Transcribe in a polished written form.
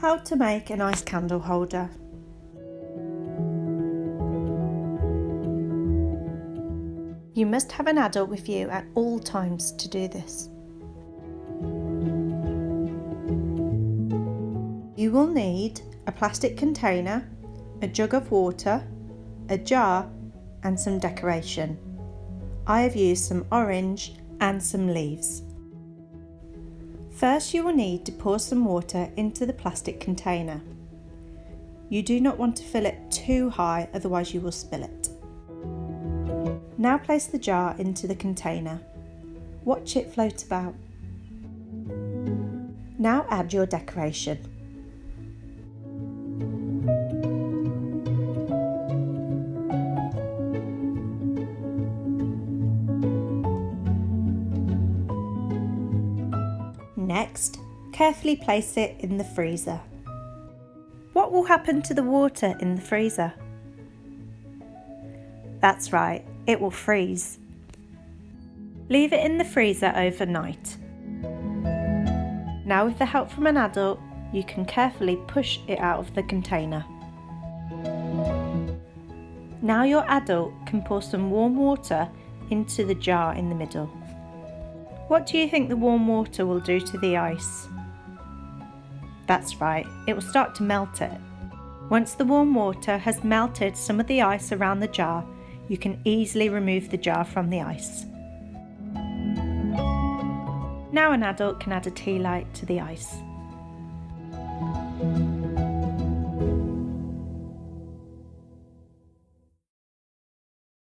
How to make an ice candle holder. You must have an adult with you at all times to do this. You will need a plastic container, a jug of water, a jar and some decoration. I have used some orange and some leaves. First you will need to pour some water into the plastic container. You do not want to fill it too high, otherwise you will spill it. Now place the jar into the container. Watch it float about. Now add your decoration. Next, carefully place it in the freezer. What will happen to the water in the freezer? That's right, it will freeze. Leave it in the freezer overnight. Now with the help from an adult, you can carefully push it out of the container. Now your adult can pour some warm water into the jar in the middle. What do you think the warm water will do to the ice? That's right, it will start to melt it. Once the warm water has melted some of the ice around the jar, you can easily remove the jar from the ice. Now an adult can add a tea light to the ice.